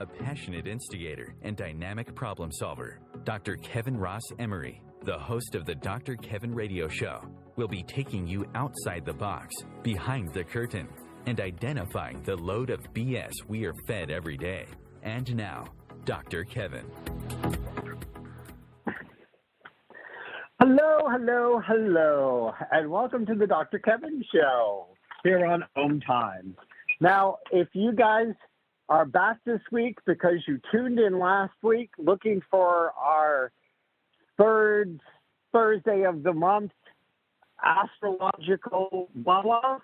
passionate instigator and dynamic problem solver, Dr. Kevin Ross Emery, the host of the Dr. Kevin Radio Show, will be taking you outside the box, behind the curtain, and identifying the load of BS we are fed every day. And now, Dr. Kevin. Hello, and welcome to the Dr. Kevin Show here on OMTimes. Now, if you guys are back this week because you tuned in last week looking for our third Thursday of the month astrological blah blah,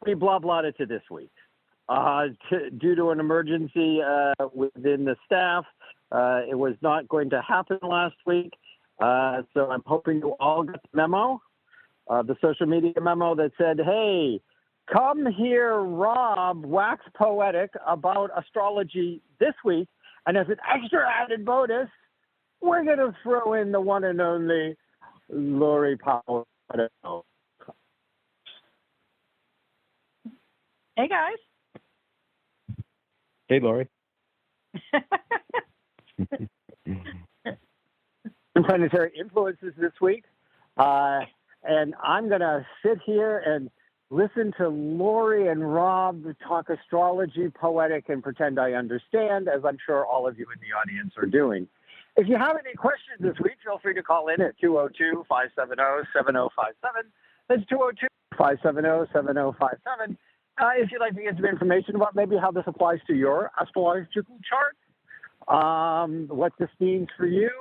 we blah blahed it to this week. Due to an emergency within the staff, it was not going to happen last week. So I'm hoping you all got the memo, the social media memo that said, hey, come hear Rob wax poetic about astrology this week. And as an extra added bonus, we're going to throw in the one and only Lori Powell. Hey, guys. Hey, Lori. Planetary influences this week. And I'm going to sit here and listen to Lori and Rob talk astrology, poetic, and pretend I understand, as I'm sure all of you in the audience are doing. If you have any questions this week, feel free to call in at 202-570-7057. That's 202-570-7057. If you'd like to get some information about maybe how this applies to your astrological chart, what this means for you.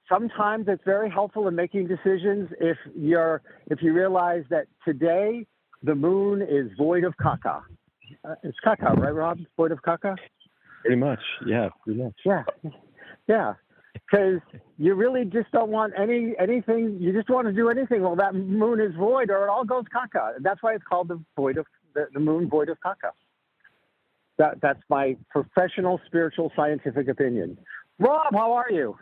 Sometimes it's very helpful in making decisions if you realize that today the moon is void of caca. It's caca, right, Rob? Void of caca? Pretty much, yeah, pretty much. Yeah. Because you really just don't want anything. You just want to do anything. Well, that moon is void, or it all goes caca. That's why it's called the moon void of caca. That's my professional, spiritual, scientific opinion. Rob, how are you?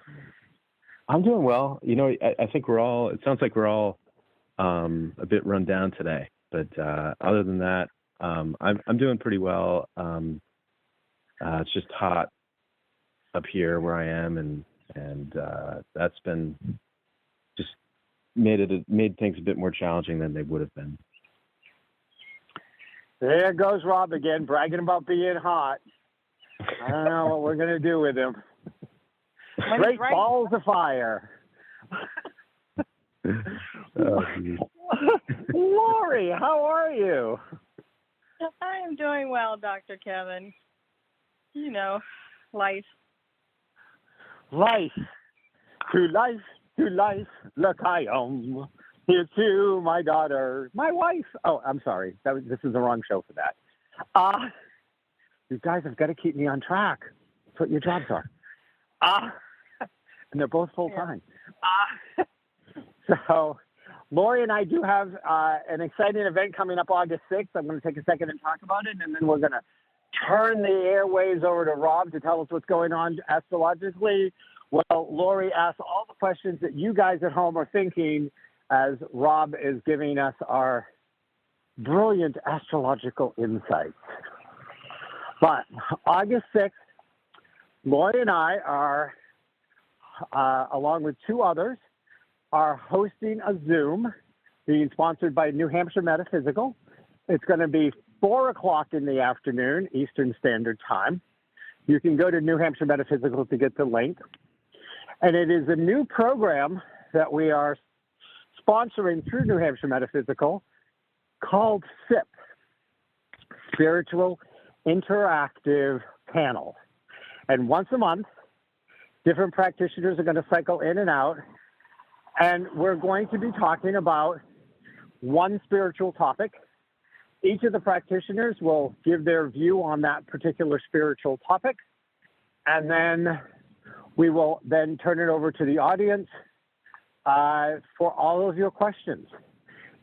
I'm doing well. I think it sounds like we're all a bit run down today. But other than that, I'm doing pretty well. It's just hot up here where I am, and that's been just made things a bit more challenging than they would have been. There goes Rob again, bragging about being hot. I don't know what we're going to do with him. Great balls of fire. Lori, how are you? I am doing well, Dr. Kevin. Life. Life. To life, look I am. Here to my daughter, my wife. Oh, I'm sorry. This is the wrong show for that. You guys have got to keep me on track. That's what your jobs are. And they're both full-time. So Lori and I do have an exciting event coming up August 6th. I'm going to take a second and talk about it, and then we're going to turn the airways over to Rob to tell us what's going on astrologically. Well, Lori asked all the questions that you guys at home are thinking as Rob is giving us our brilliant astrological insights. But August 6th, Lori and I are, along with two others, are hosting a Zoom being sponsored by New Hampshire Metaphysical. It's going to be 4 o'clock in the afternoon, Eastern Standard Time. You can go to New Hampshire Metaphysical to get the link. And it is a new program that we are sponsoring through New Hampshire Metaphysical called SIP, Spiritual Interactive Panel. And once a month, different practitioners are going to cycle in and out, and we're going to be talking about one spiritual topic. Each of the practitioners will give their view on that particular spiritual topic, and then we will then turn it over to the audience for all of your questions.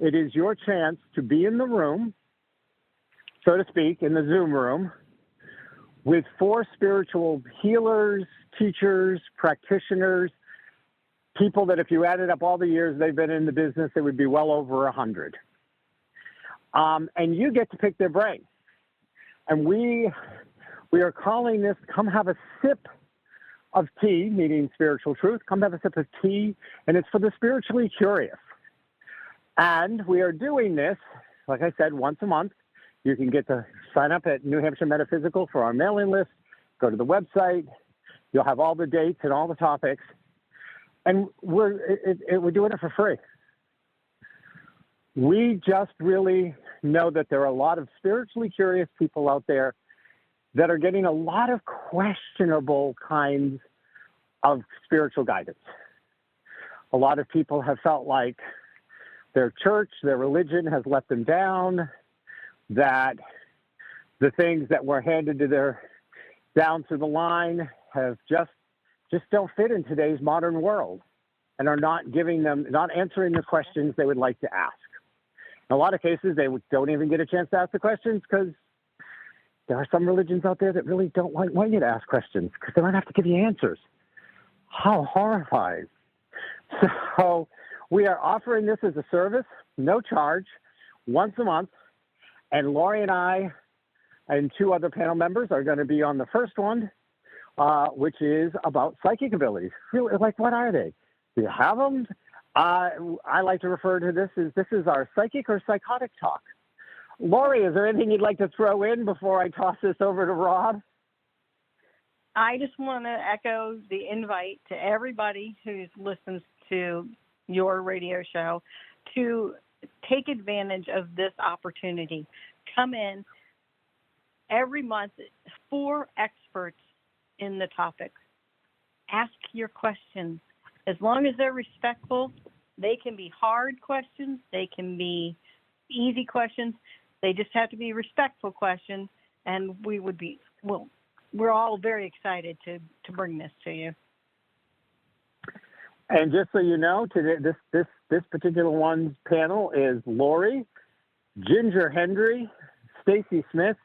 It is your chance to be in the room, so to speak, in the Zoom room, with 4 spiritual healers, teachers, practitioners, people that if you added up all the years they've been in the business, it would be well over 100. And you get to pick their brain. And we We are calling this Come Have a Sip of Tea, meaning spiritual truth. Come have a sip of tea, and it's for the spiritually curious. And we are doing this, like I said, once a month. You can get to sign up at New Hampshire Metaphysical for our mailing list. Go to the website. You'll have all the dates and all the topics. And we're doing it for free. We just really know that there are a lot of spiritually curious people out there that are getting a lot of questionable kinds of spiritual guidance. A lot of people have felt like their church, their religion has let them down, that the things that were handed to their down to the line have just don't fit in today's modern world and are not answering the questions they would like to ask. In a lot of cases, they don't even get a chance to ask the questions because there are some religions out there that really don't want you to ask questions because they might have to give you answers. How horrifying. So we are offering this as a service, no charge, once a month. And Lori and I and two other panel members are going to be on the first one, which is about psychic abilities. Really, like, what are they? Do you have them? I like to refer to this as our psychic or psychotic talk. Lori, is there anything you'd like to throw in before I toss this over to Rob? I just want to echo the invite to everybody who listens to your radio show to take advantage of this opportunity. Come in every month, 4 experts in the topic. Ask your questions. As long as they're respectful, they can be hard questions, they can be easy questions. They just have to be respectful questions, and we're all very excited to bring this to you. And just so you know, today this particular one's panel is Lori, Ginger Hendry, Stacy Smith,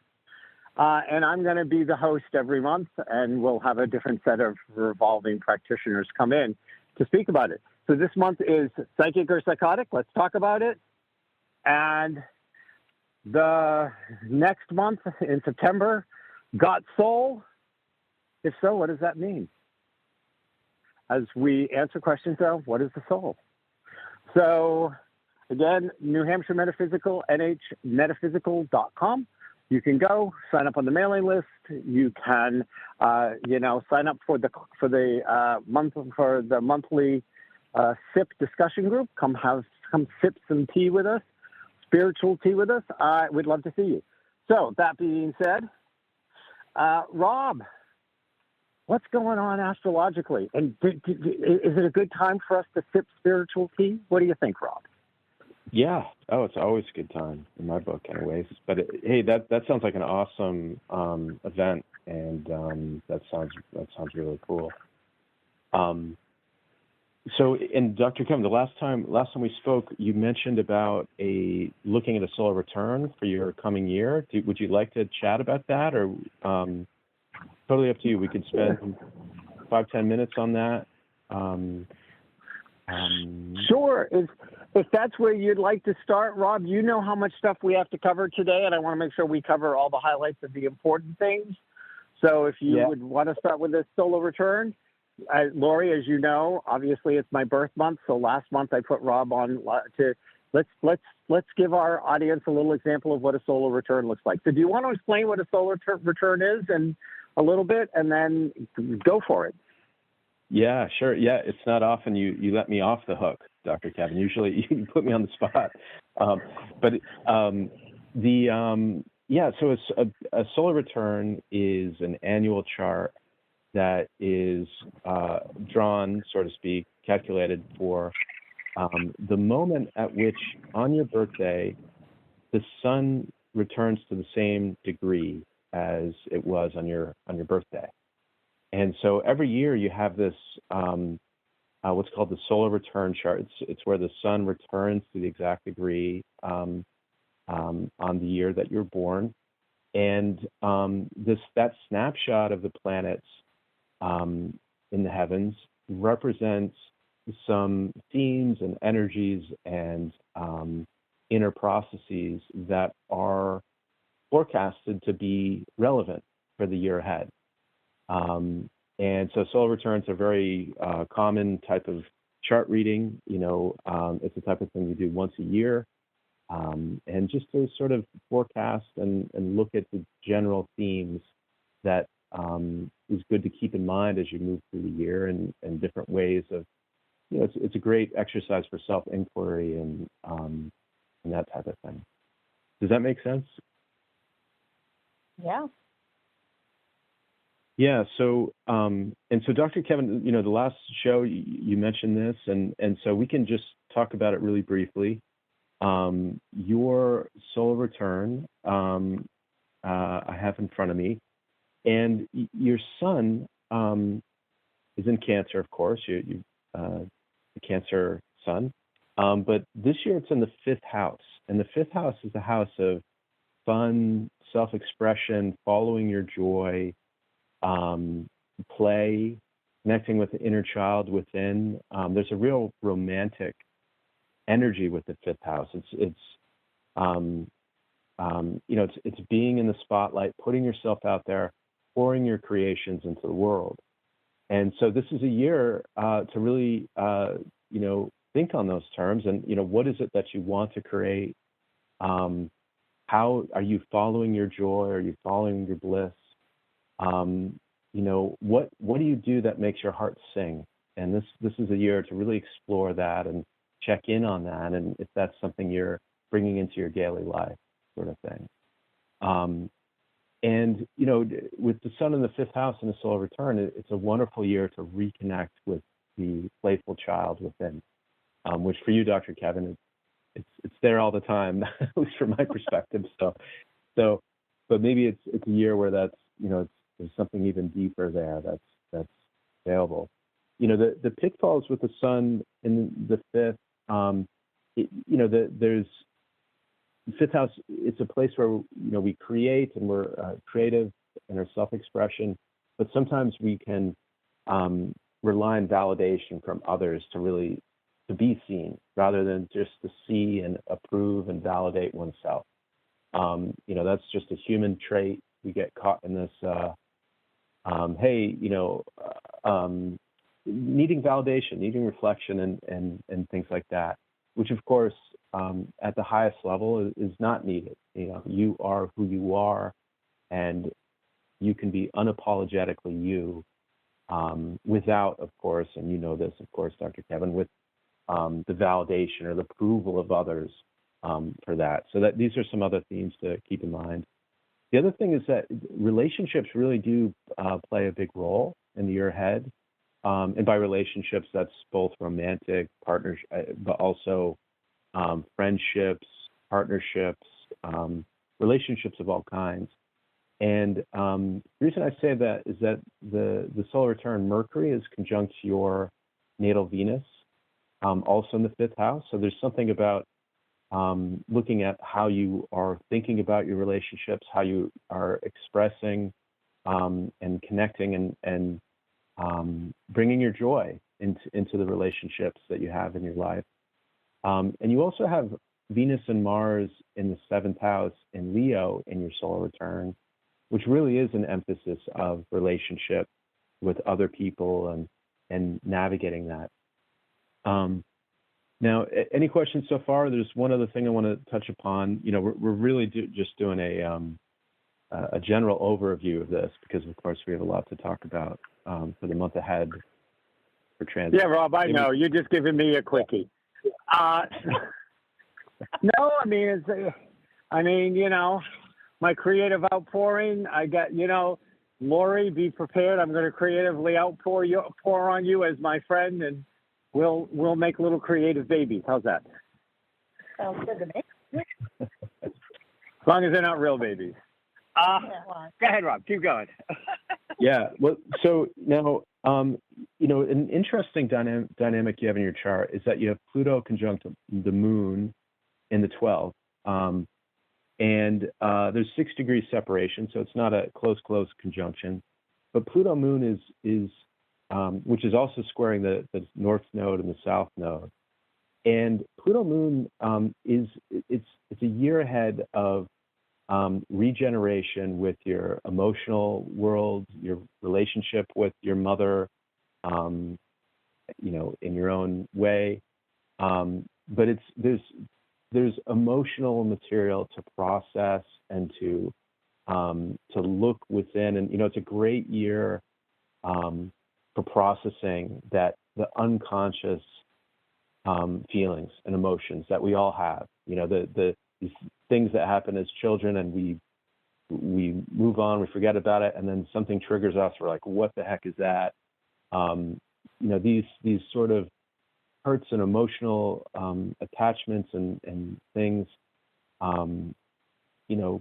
and I'm going to be the host every month, and we'll have a different set of revolving practitioners come in to speak about it. So this month is psychic or psychotic. Let's talk about it. And the next month in September, got soul? If so, what does that mean? As we answer questions, though, what is the soul? So, again, New Hampshire Metaphysical, nhmetaphysical.com. You can go sign up on the mailing list. You can, sign up for the monthly SIP discussion group. Come sip some tea with us, spiritual tea with us. We'd love to see you. So that being said, Rob, what's going on astrologically? And is it a good time for us to sip spiritual tea? What do you think, Rob? Yeah. Oh, it's always a good time in my book, anyways. But hey, that sounds like an awesome event, and that sounds really cool. So, and Dr. Kevin, the last time we spoke, you mentioned about looking at a solar return for your coming year. Would you like to chat about that, or totally up to you? We could spend 5-10 minutes on that. Sure. If that's where you'd like to start, Rob, you know how much stuff we have to cover today, and I want to make sure we cover all the highlights of the important things. So if you would want to start with this solar return, Lori, as you know, obviously it's my birth month. So last month I put Rob on to let's give our audience a little example of what a solar return looks like. So do you want to explain what a solar return is and a little bit, and then go for it? Yeah, sure. Yeah, it's not often you let me off the hook, Dr. Kevin. Usually you put me on the spot. So a solar return is an annual chart that is drawn, so to speak, calculated for the moment at which, on your birthday, the sun returns to the same degree as it was on your birthday. And so every year you have this what's called the solar return chart. It's where the sun returns to the exact degree on the year that you're born, and that snapshot of the planets in the heavens represents some themes and energies and inner processes that are forecasted to be relevant for the year ahead. And so solar returns are very common type of chart reading. It's the type of thing you do once a year. And just to sort of forecast and look at the general themes that is good to keep in mind as you move through the year and different ways of, it's a great exercise for self-inquiry and that type of thing. Does that make sense? Yeah. Yeah. So, Dr. Kevin, the last show you mentioned this, and so we can just talk about it really briefly. Your solar return, I have in front of me, and your sun is in Cancer, of course. You the Cancer sun, but this year it's in the 5th house, and the 5th house is the house of fun, self-expression, following your joy. Play, connecting with the inner child within. There's a real romantic energy with the 5th house. It's being in the spotlight, putting yourself out there, pouring your creations into the world. And so this is a year to really, think on those terms and, what is it that you want to create? How are you following your joy? Are you following your bliss? What do you do that makes your heart sing? And this is a year to really explore that and check in on that, and if that's something you're bringing into your daily life, sort of thing. With the sun in the 5th house and the solar return, it's a wonderful year to reconnect with the playful child within, which for you, Dr. Kevin, it's there all the time, at least from my perspective. But maybe it's a year where that's there's something even deeper there that's available. The pitfalls with the sun in the 5th. There's the 5th house. It's a place where we create and we're creative in our self-expression, but sometimes we can rely on validation from others to be seen rather than just to see and approve and validate oneself. That's just a human trait. We get caught in this, needing validation, needing reflection and things like that, which of course, at the highest level is not needed. You are who you are, and you can be unapologetically you, without, of course, and this, of course, Dr. Kevin, with the validation or the approval of others for that. So that these are some other themes to keep in mind. The other thing is that relationships really do play a big role in the year ahead. And by relationships, that's both romantic, partners, but also friendships, partnerships, relationships of all kinds. And the reason I say that is that the solar return, Mercury, is conjunct your natal Venus, also in the 5th house. So there's something about looking at how you are thinking about your relationships, how you are expressing and connecting and bringing your joy into the relationships that you have in your life. And you also have Venus and Mars in the 7th house in Leo in your solar return, which really is an emphasis of relationship with other people and navigating that. Now, any questions so far? There's one other thing I want to touch upon. We're really just doing a general overview of this because, of course, we have a lot to talk about for the month ahead for transit. Yeah, Rob, I know. You're just giving me a quickie. No, my creative outpouring. I got, Lori, be prepared. I'm going to creatively pour on you as my friend, and we'll make little creative babies. How's that? Sounds good to me. As long as they're not real babies. Go ahead, Rob. Keep going. Yeah. Well, so now, an interesting dynamic you have in your chart is that you have Pluto conjunct the Moon in the 12th, and there's 6 degrees separation, so it's not a close conjunction. But Pluto Moon is which is also squaring the North Node and the South Node, and Pluto Moon it's a year ahead of regeneration with your emotional world, your relationship with your mother, in your own way. But there's emotional material to process and to look within, and it's a great year for processing that the unconscious feelings and emotions that we all have. These things that happen as children, and we move on, we forget about it, and then something triggers us. We're like, what the heck is that? These sort of hurts and emotional attachments and things,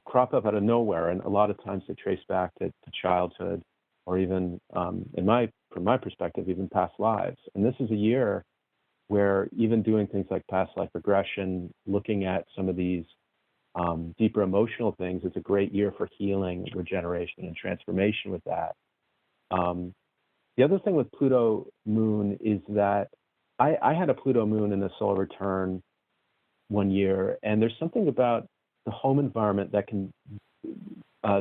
crop up out of nowhere, and a lot of times they trace back to childhood, or even, from my perspective, even past lives. And this is a year where even doing things like past life regression, looking at some of these deeper emotional things, it's a great year for healing, regeneration, and transformation with that. The other thing with Pluto moon is that I had a Pluto moon in a solar return one year, and there's something about the home environment that can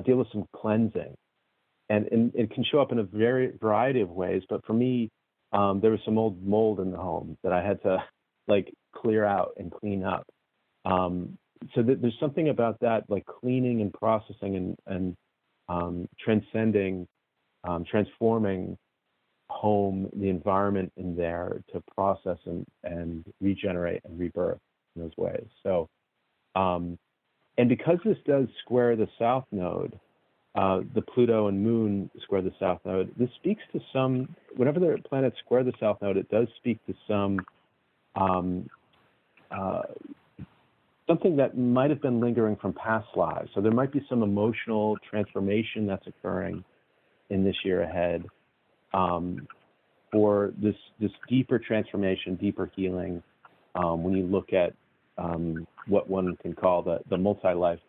deal with some cleansing. And it can show up in a variety of ways, but for me, there was some old mold in the home that I had to clear out and clean up. So there's something about that, like cleaning and processing and transcending, transforming home, the environment in there to process and regenerate and rebirth in those ways. So, and because this does square the South Node, the Pluto and Moon square the South Node, this speaks to some, whenever the planets square the South Node, it does speak to some, something that might have been lingering from past lives. So there might be some emotional transformation that's occurring in this year ahead, for this deeper transformation, deeper healing, when you look at what one can call the multi-life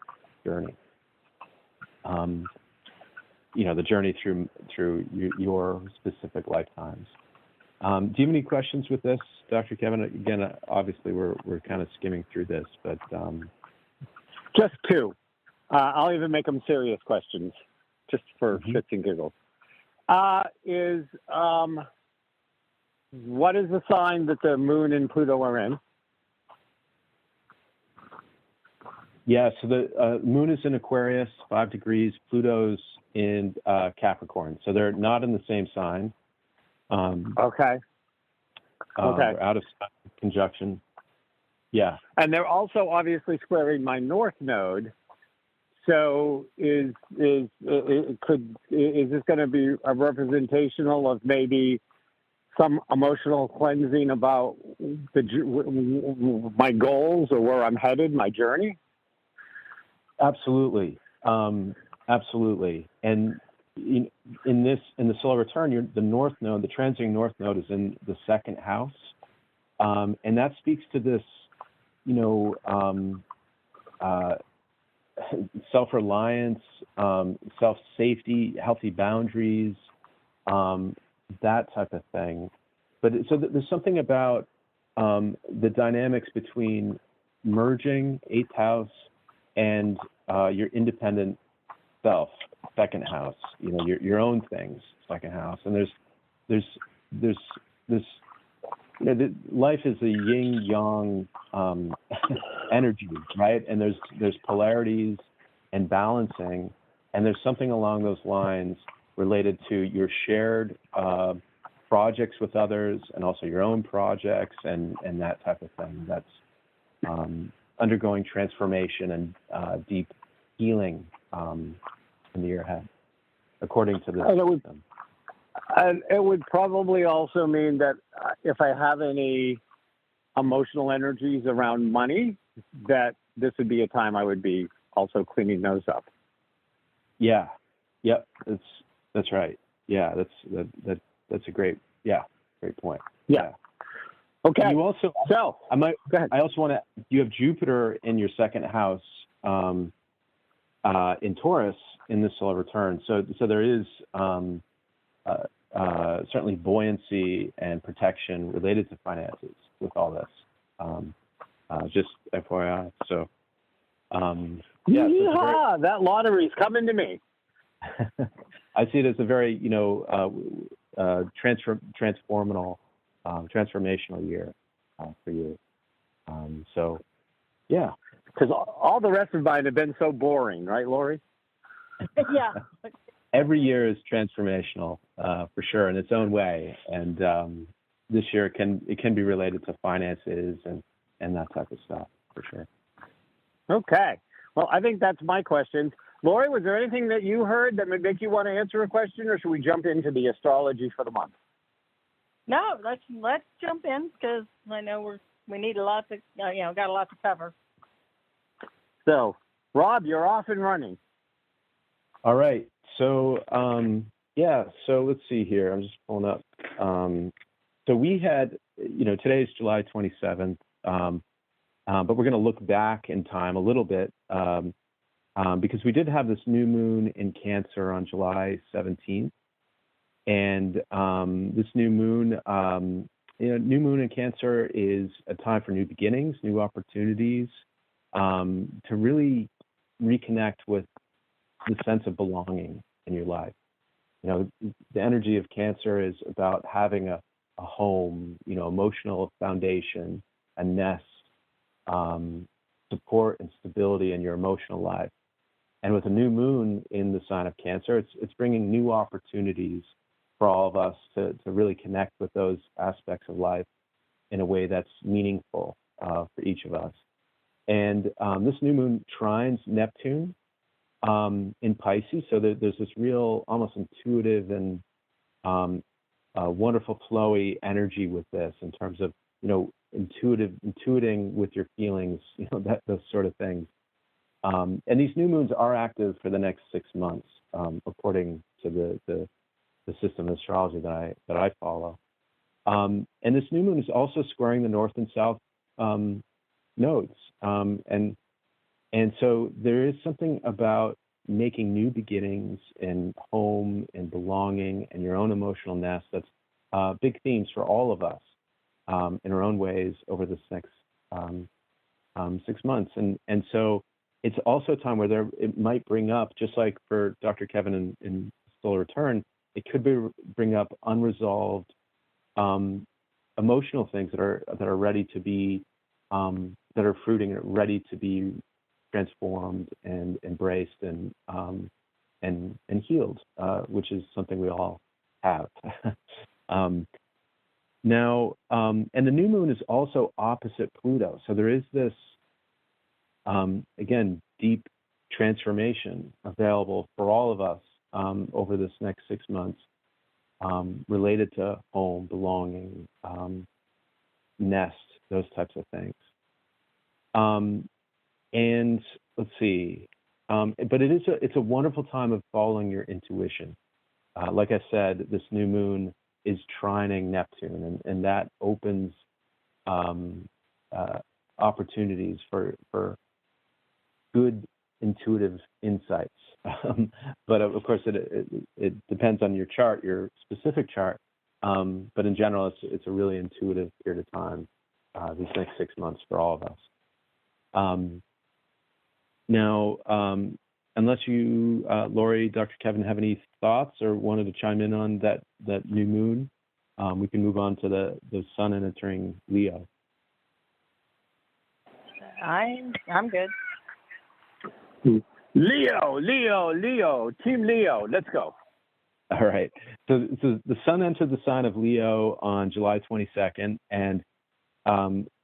journey. The journey through your specific lifetimes. Do you have any questions with this, Dr. Kevin? Again, obviously we're kind of skimming through this, but just two. I'll even make them serious questions, just for shits and giggles. What is the sign that the Moon and Pluto are in? Yeah, so the Moon is in Aquarius, 5 degrees. Pluto's in Capricorn, so they're not in the same sign. Okay. They're out of conjunction. Yeah. And they're also obviously squaring my North Node. So is this going to be a representational of maybe some emotional cleansing about my goals or where I'm headed, my journey? Absolutely. Absolutely. And in the solar return, the North Node, the transiting North Node is in the second house. And that speaks to this, self-reliance, self-safety, healthy boundaries, that type of thing. But so there's something about the dynamics between merging 8th house and your independent self, second house, your own things, second house. And there's this, life is a yin yang energy, right? And there's polarities and balancing, and there's something along those lines related to your shared projects with others, and also your own projects, and that type of thing. That's undergoing transformation and deep healing in the year ahead, according to this system. And it would probably also mean that if I have any emotional energies around money, that this would be a time I would be also cleaning those up. Yeah. Yep. That's right. Yeah. That's a great point. Yeah. Okay. You also, go ahead. I also want to, you have Jupiter in your second house, in Taurus in this solar return. So there is, certainly buoyancy and protection related to finances with all this. Just FYI. So, Yeah, so Yeehaw! That lottery's coming to me. I see it as a very, transformational year for you. So, yeah. Because all the rest of mine have been so boring, right, Lori? Yeah. Every year is transformational, for sure, in its own way. And this year it can be related to finances and that type of stuff, for sure. Okay. Well, I think that's my questions. Lori, was there anything that you heard that would make you want to answer a question, or should we jump into the astrology for the month? No, let's jump in because I know we need a lot to got a lot to cover. So, Rob, you're off and running. All right. So, so let's see here. I'm just pulling up. So we had, today is July 27th, but we're going to look back in time a little bit because we did have this new moon in Cancer on July 17th. And this new moon, new moon in Cancer is a time for new beginnings, new opportunities, to really reconnect with the sense of belonging in your life. The energy of Cancer is about having a home, emotional foundation, a nest, support and stability in your emotional life. And with a new moon in the sign of Cancer, it's bringing new opportunities for all of us to really connect with those aspects of life in a way that's meaningful for each of us. And this new moon trines Neptune in Pisces, so there's this real, almost intuitive and wonderful flowy energy with this in terms of intuiting with your feelings, those sort of things. And these new moons are active for the next 6 months, according to the system of astrology that I follow. And this new moon is also squaring the north and south nodes, and so there is something about making new beginnings in home and belonging and your own emotional nest that's big themes for all of us in our own ways over this next 6 months. And so it's also a time where it might bring up, just like for Dr. Kevin in Solar Return, it could bring up unresolved emotional things that are ready to be that are fruiting, ready to be transformed and embraced and healed, which is something we all have. Now, and the new moon is also opposite Pluto, so there is this again deep transformation available for all of us over this next 6 months, related to home, belonging, nest, those types of things. And let's see, but it's a wonderful time of following your intuition. Like I said, this new moon is trining Neptune, and that opens opportunities for good intuitive insights. But of course, it depends on your chart, your specific chart. But in general, it's a really intuitive period of time, these next 6 months for all of us. Now, unless you, Lori, Dr. Kevin, have any thoughts or wanted to chime in on that new moon, we can move on to the sun entering Leo. I'm good. Leo, Team Leo, let's go. All right. So the sun entered the sign of Leo on July 22nd, and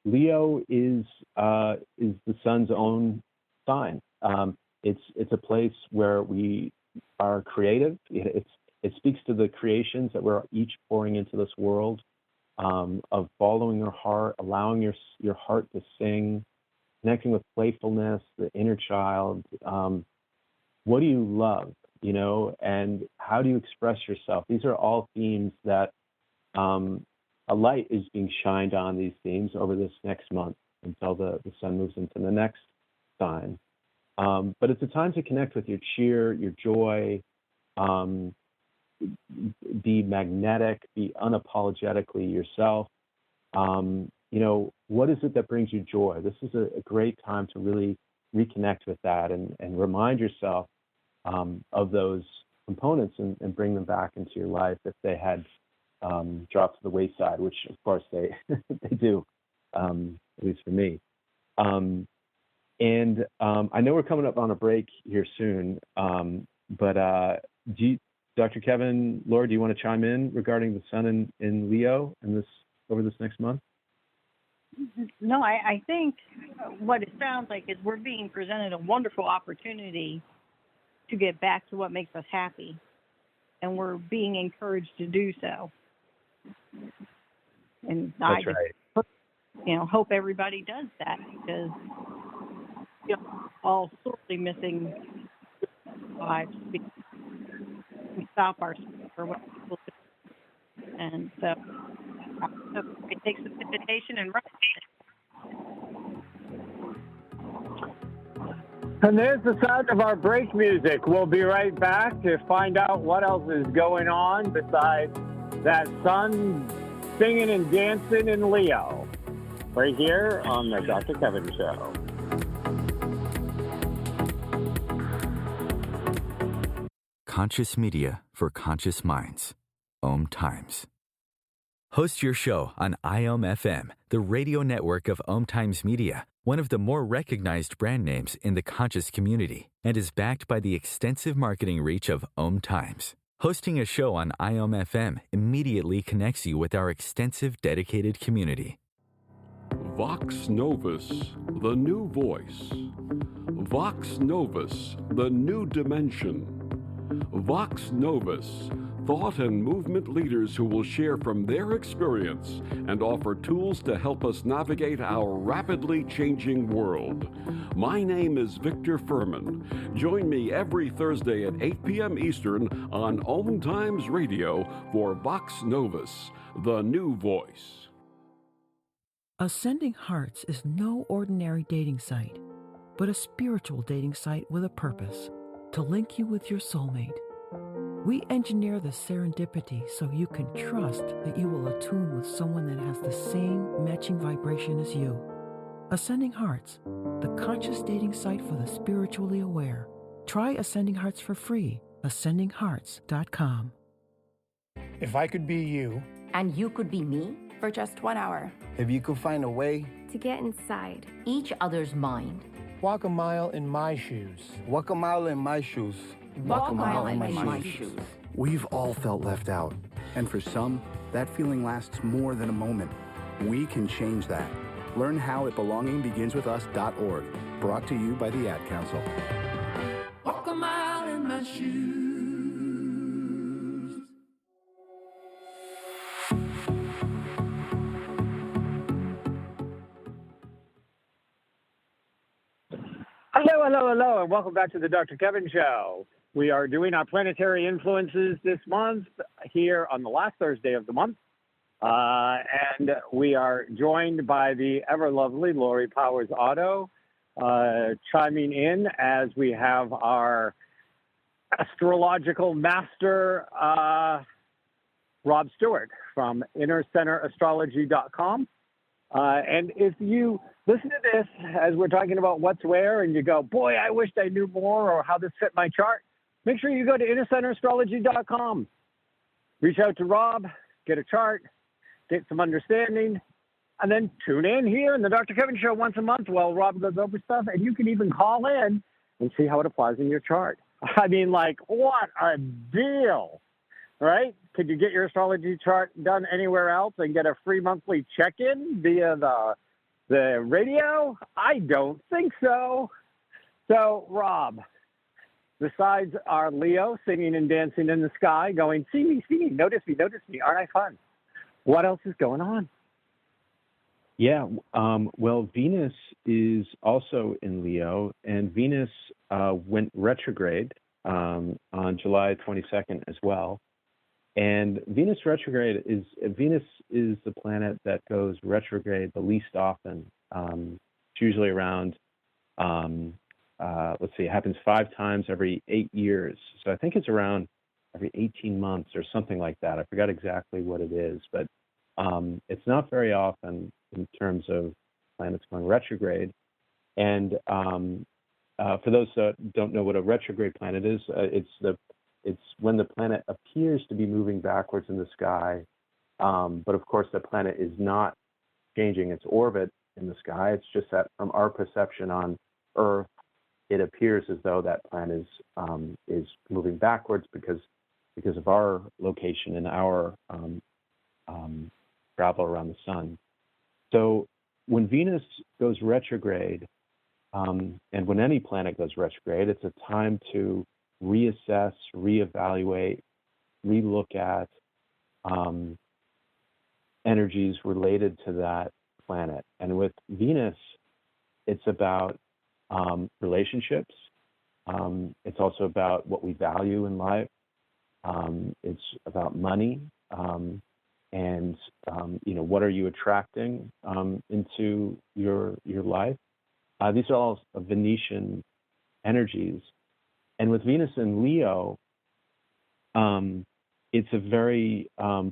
Leo is the sun's own sign. It's a place where we are creative. It speaks to the creations that we're each pouring into this world, of following your heart, allowing your heart to sing, connecting with playfulness, the inner child. What do you love, and how do you express yourself? These are all themes that a light is being shined on these themes over this next month until the sun moves into the next sign. But it's a time to connect with your cheer, your joy, be magnetic, be unapologetically yourself. What is it that brings you joy? This is a great time to really reconnect with that and remind yourself of those components and bring them back into your life if they had dropped to the wayside, which of course they they do, at least for me. I know we're coming up on a break here soon, but Dr. Kevin, Laura, do you want to chime in regarding the sun in Leo over this next month? No, I think what it sounds like is we're being presented a wonderful opportunity to get back to what makes us happy, and we're being encouraged to do so. And That's right. Hope everybody does that, because all sorely missing lives. We stop ourselves for what people do. And so it takes some meditation and run. And there's the sound of our break music. We'll be right back to find out what else is going on besides that sun singing and dancing in Leo. Right here on the Dr. Kevin Show. Conscious media for conscious minds. OMTimes. Host your show on IOM-FM, the radio network of OMTimes Media, one of the more recognized brand names in the conscious community, and is backed by the extensive marketing reach of OMTimes. Hosting a show on IOM-FM immediately connects you with our extensive dedicated community. Vox Novus, the new voice. Vox Novus, the new dimension. Vox Novus, thought and movement leaders who will share from their experience and offer tools to help us navigate our rapidly changing world. My name is Victor Furman. Join me every Thursday at 8 p.m. Eastern on OMTimes Radio for Vox Novus, the new voice. Ascending Hearts is no ordinary dating site, but a spiritual dating site with a purpose, to link you with your soulmate. We engineer the serendipity so you can trust that you will attune with someone that has the same matching vibration as you. Ascending Hearts, the conscious dating site for the spiritually aware. Try Ascending Hearts for free. ascendinghearts.com. If I could be you, and you could be me, for just 1 hour. If you could find a way to get inside each other's mind. Walk a mile in my shoes. Walk a mile in my shoes. Walk a mile in my shoes. We've all felt left out. And for some, that feeling lasts more than a moment. We can change that. Learn how at belongingbeginswithus.org. Brought to you by the Ad Council. Walk a mile in my shoes. Hello, and welcome back to the Dr. Kevin Show. We are doing our planetary influences this month here on the last Thursday of the month. And we are joined by the ever lovely Lori Powers Otto chiming in as we have our astrological master, Rob Stewart from InnerCenterAstrology.com. And if you listen to this as we're talking about what's where and you go, boy, I wished I knew more or how this fit my chart, make sure you go to InnerCenterAstrology.com. Reach out to Rob, get a chart, get some understanding, and then tune in here in the Dr. Kevin Show once a month while Rob goes over stuff. And you can even call in and see how it applies in your chart. I mean, like, what a deal, right? Could you get your astrology chart done anywhere else and get a free monthly check-in via the radio? I don't think so. So, Rob, besides our Leo singing and dancing in the sky, going, see me, notice me, aren't I fun? What else is going on? Yeah, well, Venus is also in Leo, and Venus went retrograde on July 22nd as well. And Venus retrograde is the planet that goes retrograde the least often. It's usually around, it happens 5 times every 8 years. So I think it's around every 18 months or something like that. I forgot exactly what it is, but it's not very often in terms of planets going retrograde. And for those that don't know what a retrograde planet is, it's when the planet appears to be moving backwards in the sky, but of course the planet is not changing its orbit in the sky. It's just that from our perception on Earth, it appears as though that planet is moving backwards because of our location and our travel around the sun. So when Venus goes retrograde, and when any planet goes retrograde, it's a time to reassess, reevaluate, relook at energies related to that planet. And with Venus, it's about relationships. It's also about what we value in life. It's about money. And what are you attracting into your life? These are all Venetian energies. And with Venus in Leo, it's a very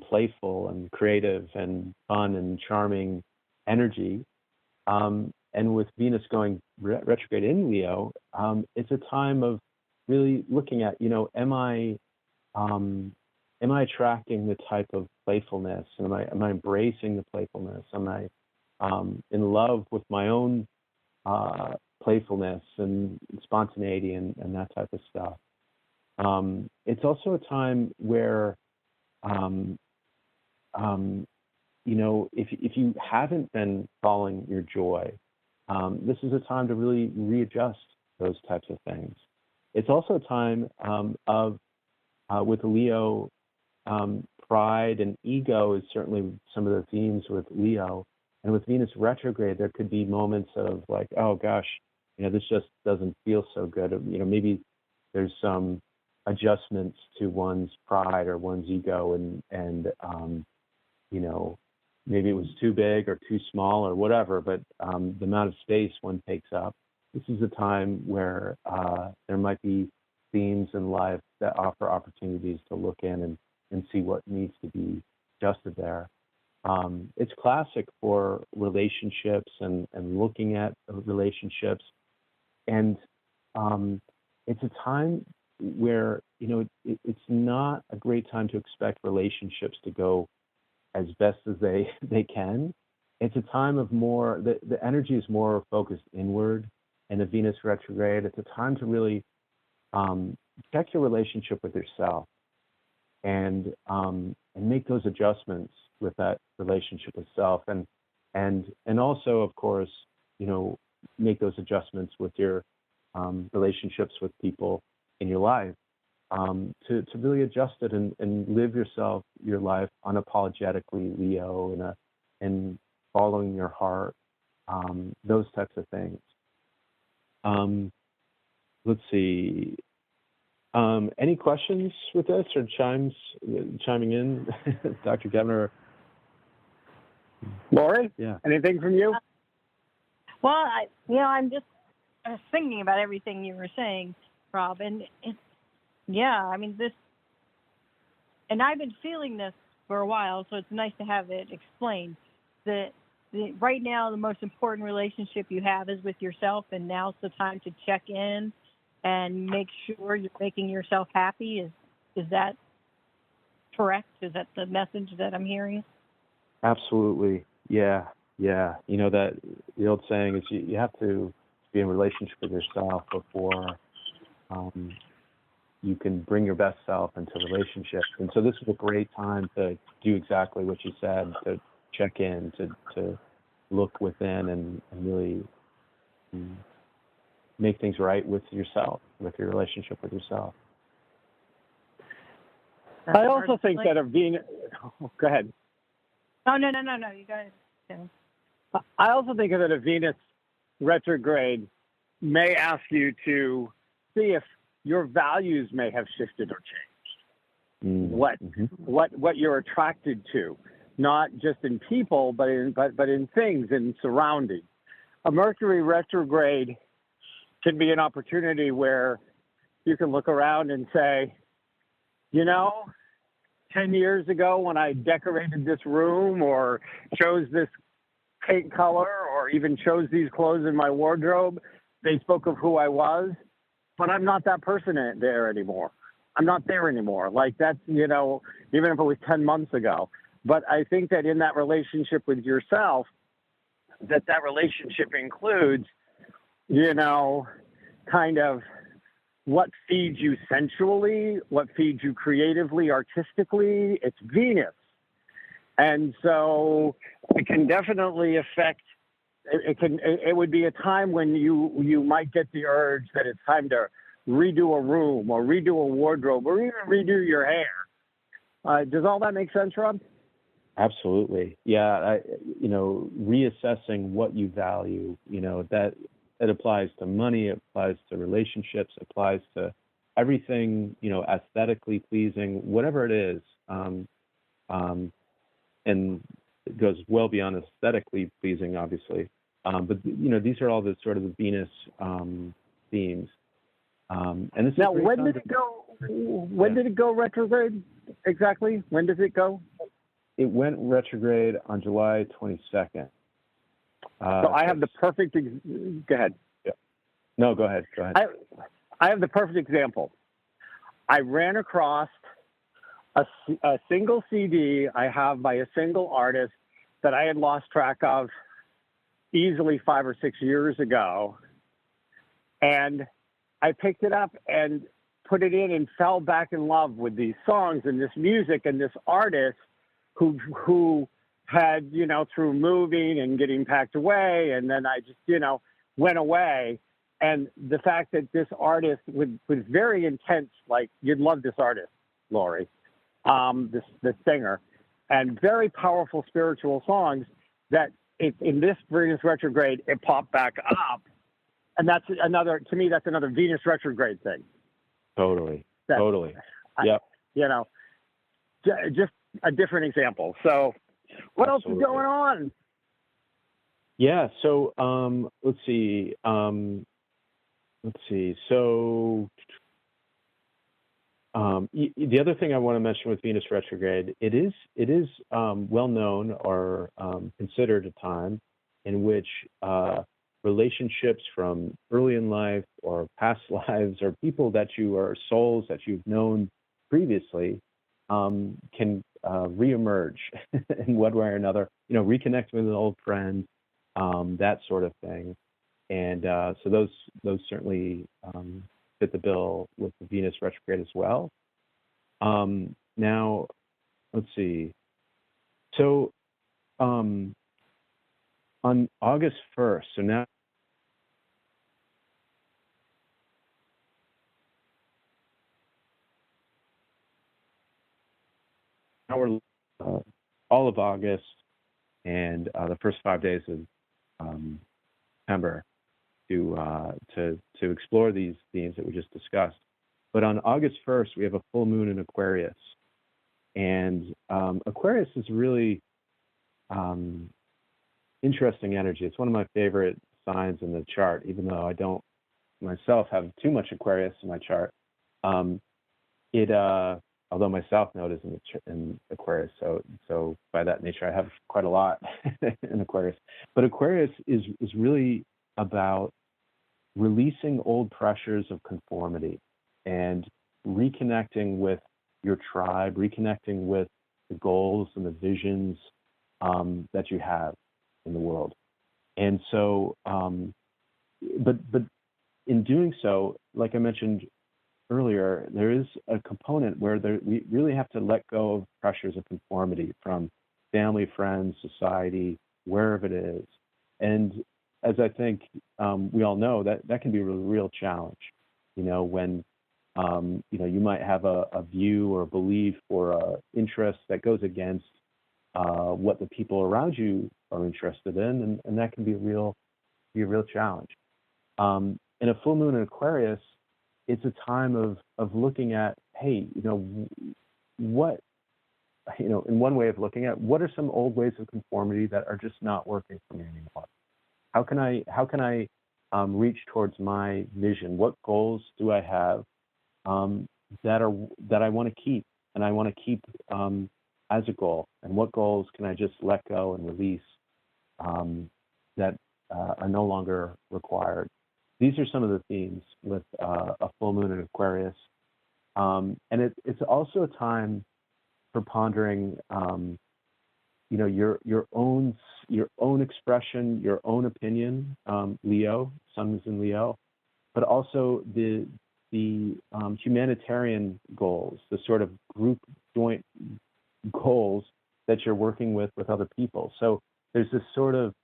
playful and creative and fun and charming energy. And with Venus going retrograde in Leo, it's a time of really looking at, am I attracting the type of playfulness? Am I embracing the playfulness? Am I in love with my own playfulness and spontaneity and that type of stuff? It's also a time where, if you haven't been following your joy, this is a time to really readjust those types of things. It's also a time with Leo, pride and ego is certainly some of the themes with Leo. And with Venus retrograde, there could be moments of like, oh gosh, this just doesn't feel so good. Maybe there's some adjustments to one's pride or one's ego, and maybe it was too big or too small or whatever, but the amount of space one takes up. This is a time where there might be themes in life that offer opportunities to look in and see what needs to be adjusted there. It's classic for relationships and looking at relationships. And it's a time where, it's not a great time to expect relationships to go as best as they can. It's a time of more, the energy is more focused inward, and the Venus retrograde, it's a time to really check your relationship with yourself and make those adjustments with that relationship with self, and also, of course, make those adjustments with your relationships with people in your life, to really adjust it and live your life unapologetically, Leo, and following your heart, those types of things. Let's see. Any questions with this or chiming in, Dr. Kevin? Lori? Yeah. Anything from you? Well, I'm just thinking about everything you were saying, Rob, and this, and I've been feeling this for a while, so it's nice to have it explained. That right now, the most important relationship you have is with yourself, and now's the time to check in and make sure you're making yourself happy. Is that correct? Is that the message that I'm hearing? Absolutely. Yeah. That the old saying is you have to be in relationship with yourself before you can bring your best self into relationships. And so this is a great time to do exactly what you said, to check in, to look within and really make things right with yourself, with your relationship with yourself. I also think that of being... Go ahead. Oh, no, you got it. Yeah. I also think that a Venus retrograde may ask you to see if your values may have shifted or changed. What you're attracted to, not just in people, but in things and surroundings. A Mercury retrograde can be an opportunity where you can look around and say, 10 years ago when I decorated this room or chose this paint color or even chose these clothes in my wardrobe, They spoke of who I was, but I'm not that person there anymore. I'm not there anymore. Like that's, you know, even if it was 10 months ago. But I think that in that relationship with yourself, that relationship includes, you know, kind of what feeds you sensually, what feeds you creatively, artistically. It's Venus. And so it can definitely affect, it would be a time when you might get the urge that it's time to redo a room or redo a wardrobe or even redo your hair. Does all that make sense, Rob? Absolutely. Yeah. Reassessing what you value, that it applies to money, it applies to relationships, it applies to everything, aesthetically pleasing, whatever it is. And it goes well beyond aesthetically pleasing, obviously. But these are all the sort of the Venus themes. And this now, is when did it go? When did it go retrograde? Exactly. When does it go? It went retrograde on July 22nd. So I have the perfect. Go ahead. Yeah. No, go ahead. Go ahead. I have the perfect example. I ran across a single CD I have by a single artist that I had lost track of easily 5 or 6 years ago. And I picked it up and put it in and fell back in love with these songs and this music and this artist who had, through moving and getting packed away. And then I just, went away. And the fact that this artist was very intense, like you'd love this artist, Lori, this singer, and very powerful spiritual songs that in this Venus retrograde, it popped back up. And that's another Venus retrograde thing. Totally. Yep. Just a different example. So what Absolutely. else is going on? Yeah. So, let's see. So, the other thing I want to mention with Venus retrograde, it is well known or considered a time in which relationships from early in life or past lives or people that you are souls that you've known previously can reemerge in one way or another. Reconnect with an old friend, that sort of thing. And so those certainly fit the bill with the Venus retrograde as well. Now, let's see. So on August 1st, so now we're all of August and the first 5 days of September to explore these themes that we just discussed. But on August 1st, we have a full moon in Aquarius. And Aquarius is really interesting energy. It's one of my favorite signs in the chart, even though I don't myself have too much Aquarius in my chart. Although my South Node is in Aquarius, so by that nature, I have quite a lot in Aquarius. But Aquarius is really about releasing old pressures of conformity and reconnecting with your tribe, reconnecting with the goals and the visions that you have in the world. And so, but in doing so, like I mentioned earlier, there is a component where we really have to let go of pressures of conformity from family, friends, society, wherever it is. And as I think we all know, that can be a real challenge, when you might have a view or a belief or an interest that goes against what the people around you are interested in, and that can be a real challenge. In a full moon in Aquarius, it's a time of looking at, hey, what, in one way of looking at what are some old ways of conformity that are just not working for me anymore? How can I reach towards my vision? What goals do I have that I want to keep, and I want to keep as a goal? And what goals can I just let go and release that are no longer required? these are some of the themes with a full moon in Aquarius. And it's also a time for pondering, your own expression, your own opinion. Leo, Sun is in Leo, but also the humanitarian goals, the sort of group joint goals that you're working with other people. So there's this sort of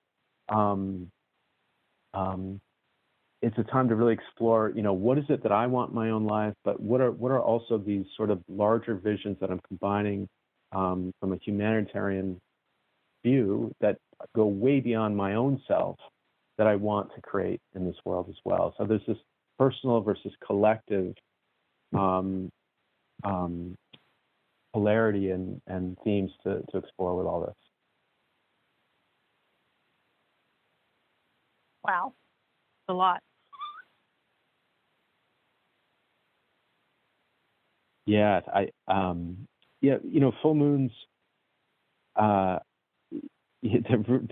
it's a time to really explore, what is it that I want in my own life, but what are also these sort of larger visions that I'm combining from a humanitarian view that go way beyond my own self that I want to create in this world as well. So there's this personal versus collective polarity and themes to explore with all this. Wow, a lot. Yeah, full moons. They're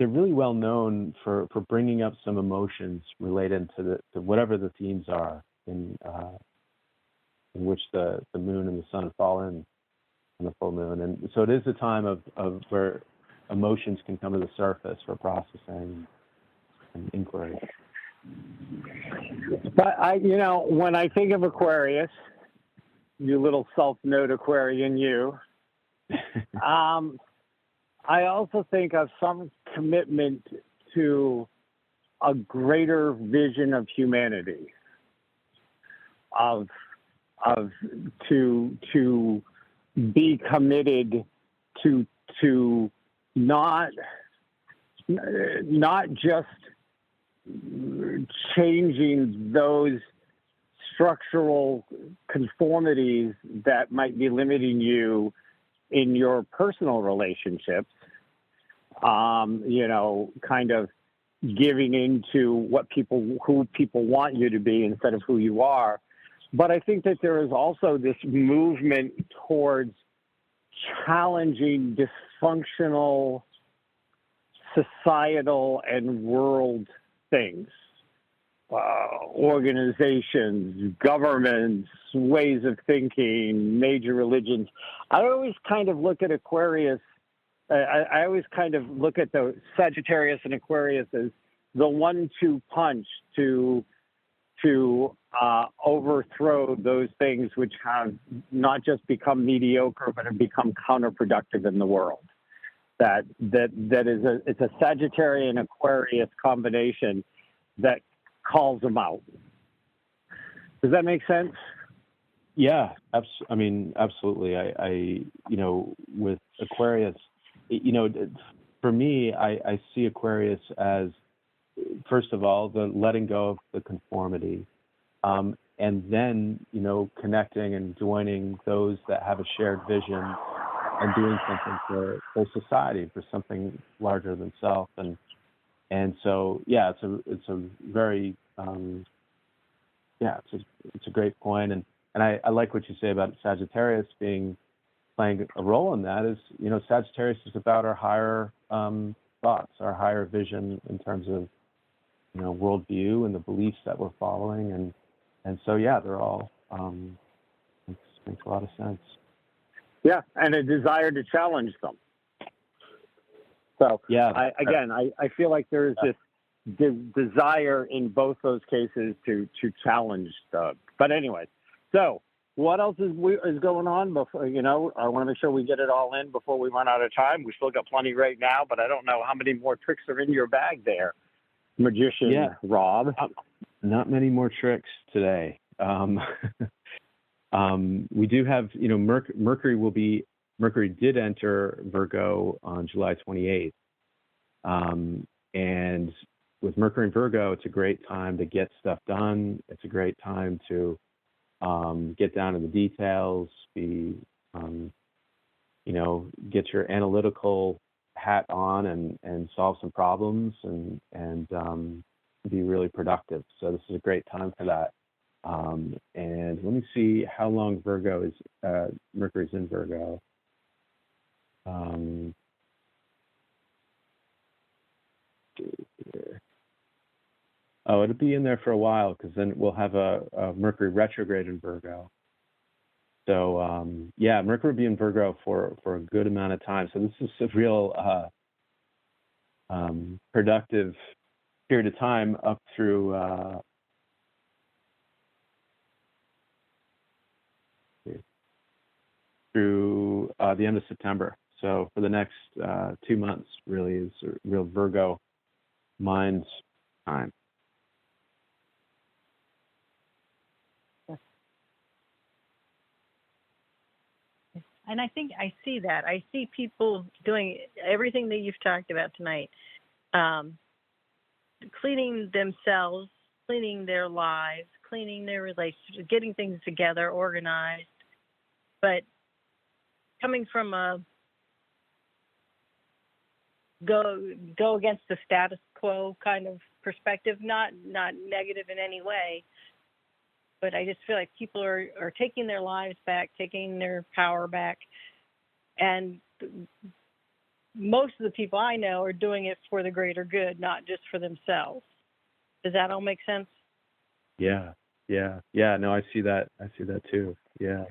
really well known for bringing up some emotions related to whatever the themes are in which the moon and the sun fall in the full moon, and so it is a time of where emotions can come to the surface for processing and inquiry. But when I think of Aquarius, you little self-note Aquarian, you. I also think of some commitment to a greater vision of humanity, to be committed to not just changing those structural conformities that might be limiting you in your personal relationships, kind of giving into who people want you to be instead of who you are. But I think that there is also this movement towards challenging dysfunctional societal and world things. Organizations, governments, ways of thinking, major religions. I always kind of look at Aquarius, I always kind of look at the Sagittarius and Aquarius as the 1-2 punch to overthrow those things which have not just become mediocre, but have become counterproductive in the world. It's a Sagittarian Aquarius combination that calls them out. Does that make sense? Yeah, absolutely. I with Aquarius, for me, I see Aquarius as, first of all, the letting go of the conformity, and then, connecting and joining those that have a shared vision and doing something for society, for something larger than self. And so, yeah, it's a very, it's a great point. And I like what you say about Sagittarius playing a role in that. Is, Sagittarius is about our higher thoughts, our higher vision in terms of, worldview and the beliefs that we're following. And so, yeah, they're all, it makes a lot of sense. Yeah, and a desire to challenge them. So, yeah, I feel like there is this desire in both those cases to challenge stuff. But anyway, so what else is going on? Before, I want to make sure we get it all in before we run out of time. We still got plenty right now, but I don't know how many more tricks are in your bag there, magician Rob. Not many more tricks today. We do have, Mercury did enter Virgo on July 28th. And with Mercury in Virgo, it's a great time to get stuff done. It's a great time to get down to the details, get your analytical hat on and solve some problems and be really productive. So this is a great time for that. And let me see how long Mercury's in Virgo. Oh, it'll be in there for a while because then we'll have a Mercury retrograde in Virgo. So Mercury will be in Virgo for a good amount of time. So this is a real productive period of time up through the end of September. So for the next 2 months, really is a real Virgo mind time. And I think I see that. I see people doing everything that you've talked about tonight, cleaning themselves, cleaning their lives, cleaning their relationships, getting things together, organized, but coming from a go against the status quo kind of perspective, not negative in any way, but I just feel like people are taking their lives back, taking their power back, and most of the people I know are doing it for the greater good, not just for themselves. Does that all make sense? Yeah. No, I see that. I see that too. Yeah.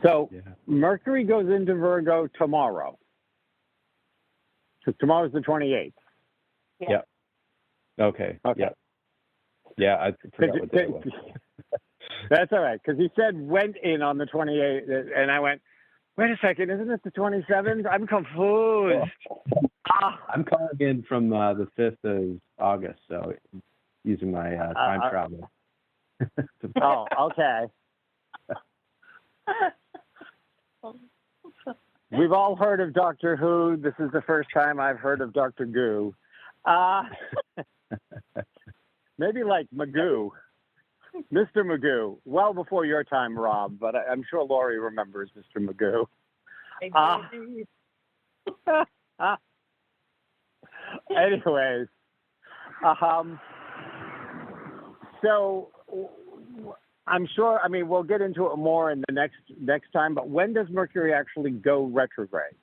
So Mercury goes into Virgo tomorrow. So tomorrow's the 28th. Yeah. Okay. Yeah, I forgot what day it was. That's all right, because he said went in on the 28th, and I went, wait a second, isn't it the 27th? I'm confused. I'm calling in from the 5th of August, so using my time travel. Oh, okay. We've all heard of Doctor Who. This is the first time I've heard of Dr. Goo. Maybe like Magoo, Mr. Magoo. Well before your time, Rob, but I'm sure Lori remembers Mr. Magoo. Anyways, so I'm sure, I mean, we'll get into it more in the next time, but when does Mercury actually go retrograde?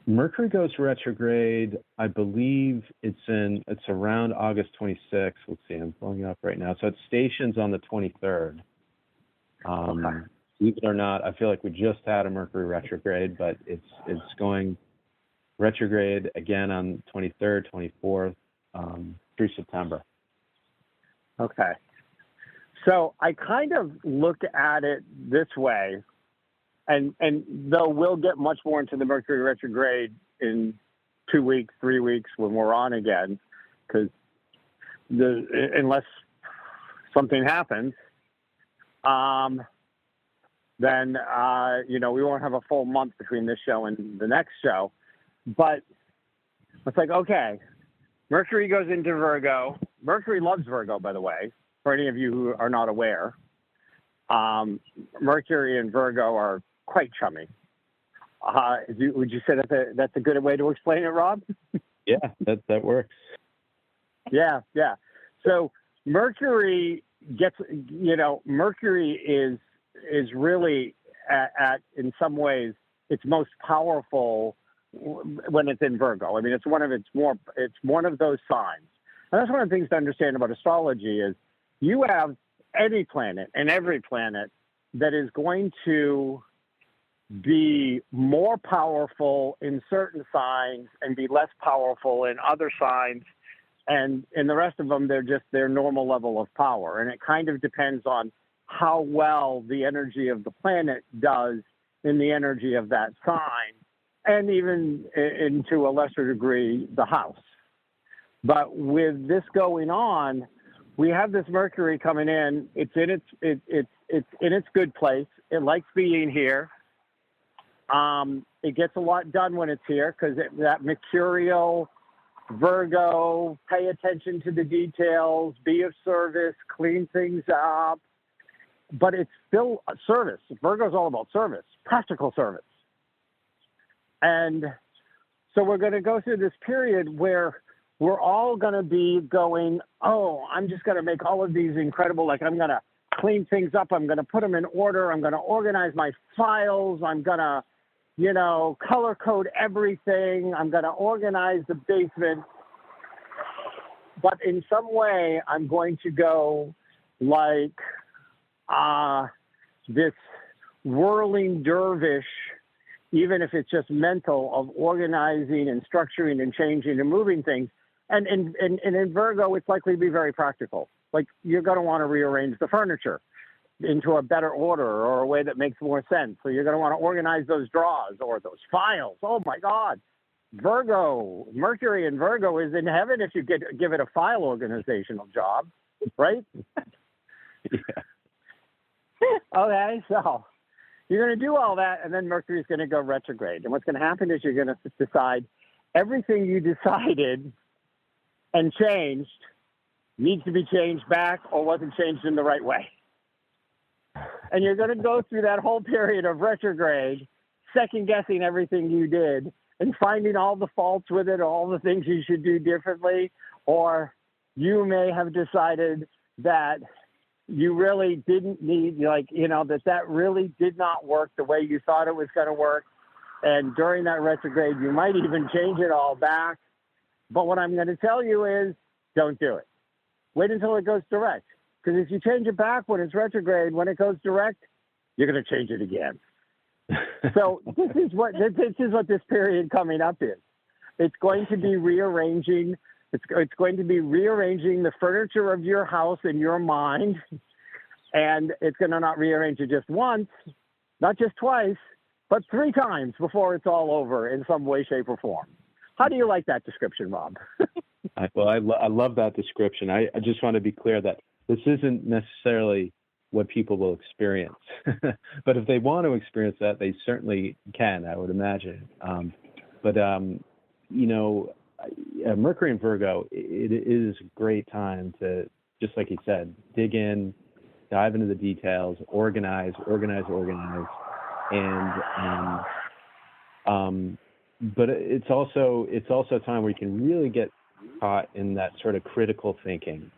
Mercury goes retrograde, I believe it's around August 26th. Let's see, I'm pulling it up right now. So it stations on the 23rd. Believe it or not, I feel like we just had a Mercury retrograde, but it's going retrograde again on 23rd, 24th, through September. Okay. So I kind of look at it this way, and though we'll get much more into the Mercury retrograde in 2 weeks, 3 weeks when we're on again, because unless something happens, then we won't have a full month between this show and the next show. But it's like, okay, Mercury goes into Virgo. Mercury loves Virgo, by the way, for any of you who are not aware. Mercury and Virgo are quite chummy. Would you say that's a good way to explain it, Rob? Yeah, that works. Yeah. So Mercury Mercury is really at in some ways its most powerful when it's in Virgo. I mean, it's one of those signs. And that's one of the things to understand about astrology is you have any planet and every planet that is going to be more powerful in certain signs and be less powerful in other signs. And in the rest of them, they're just their normal level of power. And it kind of depends on how well the energy of the planet does in the energy of that sign, and even to a lesser degree, the house. But with this going on, we have this Mercury coming in. It's in its good place. It likes being here. It gets a lot done when it's here because that mercurial Virgo, pay attention to the details, be of service, clean things up. But it's still a service. Virgo's all about service, practical service. And so we're going to go through this period where we're all going to be going, I'm just going to make all of these incredible, I'm going to clean things up. I'm going to put them in order. I'm going to organize my files. I'm going to, color code everything. I'm going to organize the basement. but in some way, I'm going to go like this whirling dervish, even if it's just mental, of organizing and structuring and changing and moving things. And in Virgo, it's likely to be very practical. Like, you're going to want to rearrange the furniture into a better order or a way that makes more sense. So you're going to want to organize those drawers or those files. Oh, my God. Virgo, Mercury in Virgo is in heaven if you give it a file organizational job, right? Yeah. Okay, so you're going to do all that, and then Mercury's going to go retrograde. And what's going to happen is you're going to decide everything you decided and changed needs to be changed back or wasn't changed in the right way. And you're going to go through that whole period of retrograde, second-guessing everything you did and finding all the faults with it, all the things you should do differently, or you may have decided that you really didn't need, that really did not work the way you thought it was going to work. And during that retrograde, you might even change it all back. But what I'm going to tell you is don't do it. Wait until it goes direct. Because if you change it back when it's retrograde, when it goes direct, you're going to change it again. So this is what this period coming up is. It's going to be rearranging. It's going to be rearranging the furniture of your house in your mind, and it's going to not rearrange it just once, not just twice, but 3 times before it's all over in some way, shape, or form. How do you like that description, Rob? I love that description. I just want to be clear that this isn't necessarily what people will experience. But if they want to experience that, they certainly can, I would imagine. Mercury in Virgo, it is a great time to, just like you said, dig in, dive into the details, organize. But it's also a time where you can really get caught in that sort of critical thinking,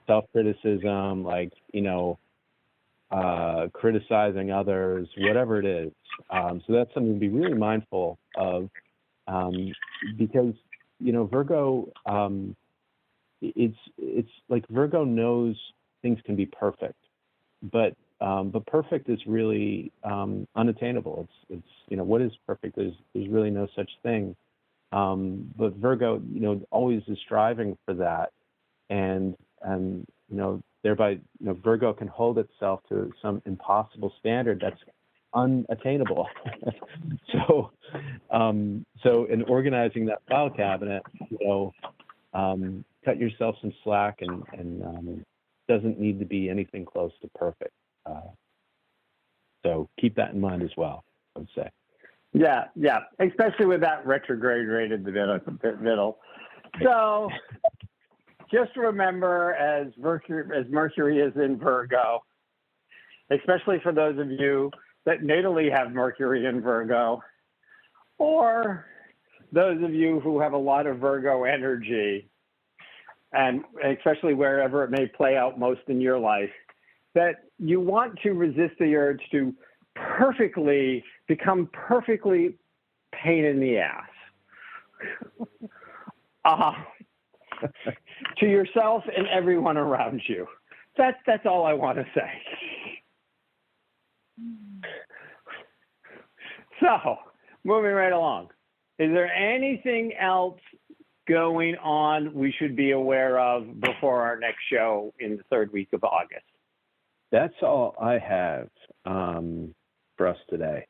self-criticism, criticizing others, whatever it is. So that's something to be really mindful of, because Virgo, it's like Virgo knows things can be perfect, but perfect is really unattainable. It's what is perfect? There's really no such thing. But Virgo, always is striving for that, and thereby, Virgo can hold itself to some impossible standard that's unattainable. So in organizing that file cabinet, cut yourself some slack, and doesn't need to be anything close to perfect. So keep that in mind as well, I would say. Yeah, especially with that retrograde rate in the middle. So just remember, as Mercury is in Virgo, especially for those of you that natally have Mercury in Virgo, or those of you who have a lot of Virgo energy, and especially wherever it may play out most in your life, that you want to resist the urge to become perfectly pain in the ass to yourself and everyone around you. That's all I want to say. So, moving right along. Is there anything else going on we should be aware of before our next show in the 3rd week of August? That's all I have for us today.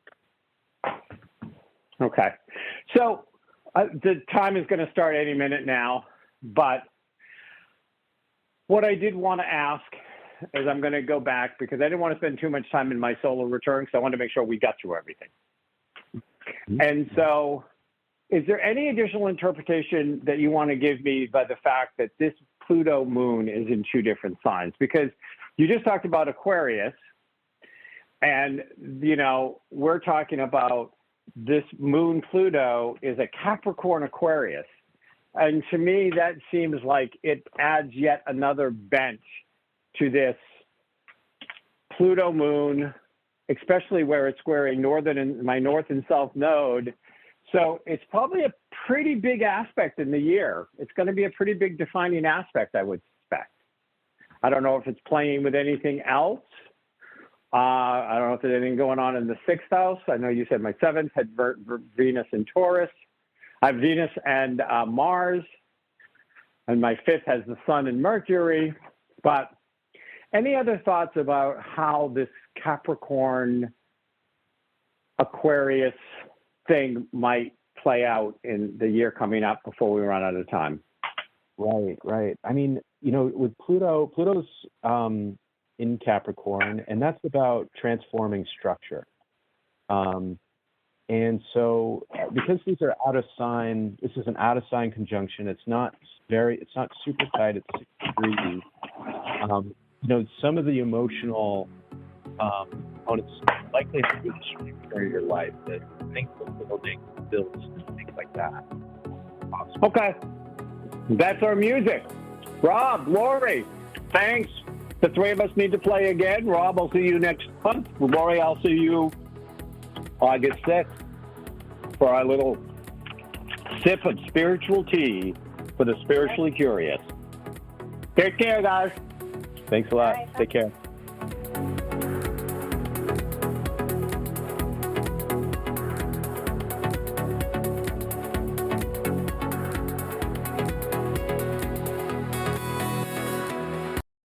Okay. So the time is going to start any minute now, but what I did want to ask is I'm going to go back because I didn't want to spend too much time in my solar return, so I wanted to make sure we got through everything. Mm-hmm. And so is there any additional interpretation that you want to give me by the fact that this Pluto moon is in 2 different signs? Because you just talked about Aquarius, and, we're talking about this moon Pluto is a Capricorn Aquarius. And to me, that seems like it adds yet another bent to this Pluto moon, especially where it's squaring my north and south node. So it's probably a pretty big aspect in the year. It's going to be a pretty big defining aspect, I would suspect. I don't know if it's playing with anything else. I don't know if there's anything going on in the 6th house. I know you said my 7th had Venus and Taurus. I have Venus and Mars. And my 5th has the Sun and Mercury. But any other thoughts about how this Capricorn Aquarius thing might play out in the year coming up before we run out of time? Right. I mean, with Pluto's in Capricorn, and that's about transforming structure. And so because these are out of sign, this is an out of sign conjunction. It's not super tight. It's 6 degrees. Some of the emotional components likely to be in your life, that things are building, builds, and things like that. Awesome. Okay. That's our music. Rob, Lori, thanks. The three of us need to play again. Rob, I'll see you next month. Lori, I'll see you August 6th for our little sip of spiritual tea for the spiritually curious. Take care, guys. Thanks a lot. Take care.